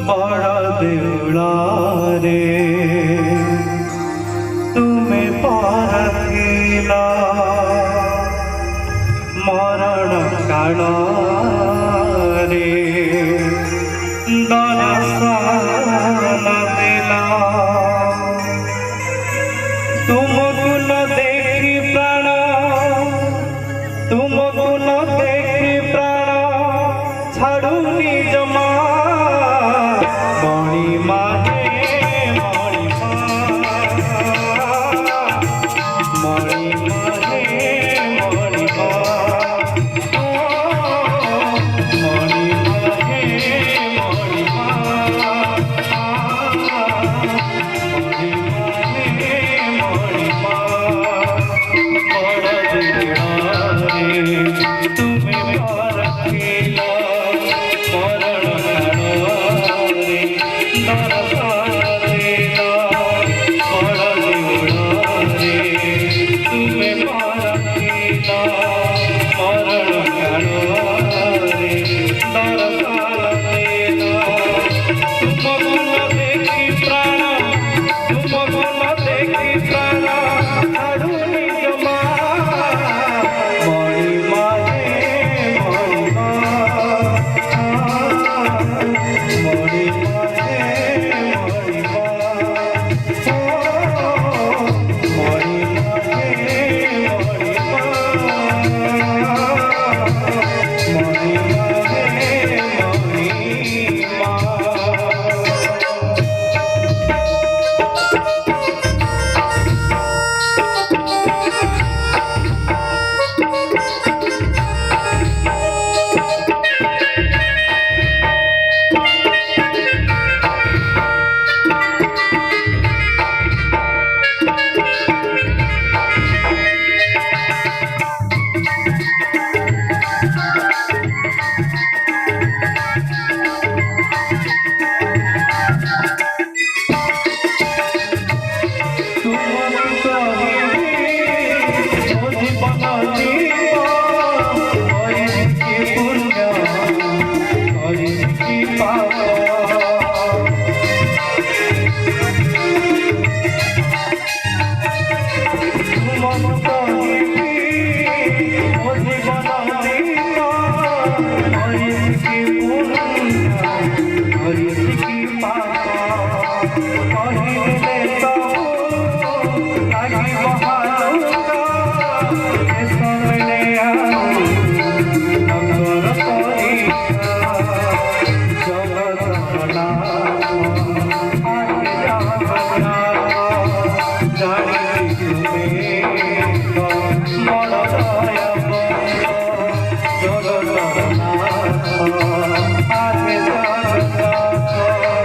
बड़ देउलारे तुम्हें पारथिला मरण काल रे दर्शन देला तुमको न देखी प्राण तुमको न देखी प्राण छाड़ुनी जमा मणि माहे मणि मणि माहे मणि मणि माहे तुम्हें पारथिला मरण काल रे दर्शन देला बड़ देउलारे तुम्हें पारथिला मरण काल रे दर्शन देला तुमको न देखी प्राण तुमको न देखी प्राण छाड़ुनी जमा मणि माहे मणि जगन्नाथ आगे जगन्नाथ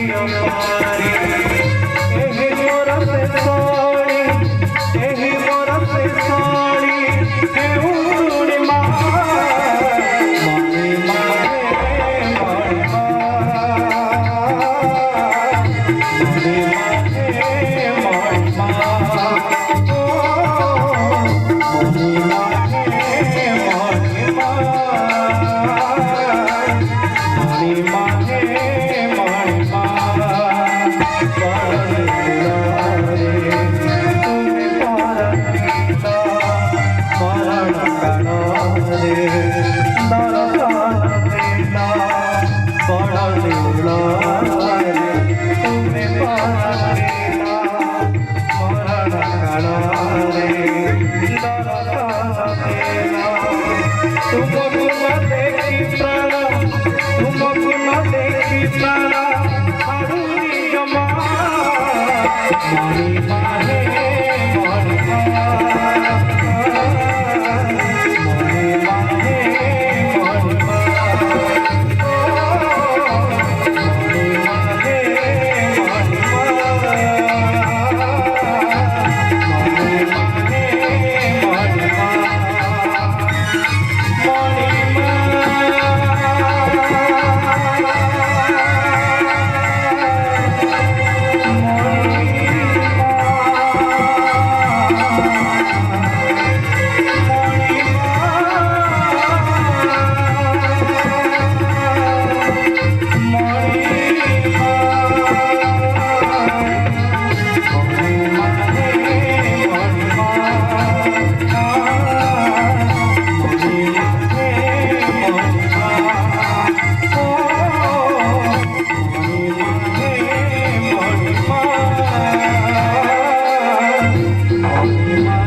अपारी एही मोर से सोनी एही मोर से सोनी हेऊ पूर्णिमा मणि माहे मणिमा मणि माहे मणिमा मणि माहे मणिमा मणि माहे मणिमा तुमको न देखी प्राण तुमको न देखी प्राण हारुनी जमा मणि माहे मणिमा मणि माहे मणिमा मणि माहे मणिमा मणि माहे मणिमा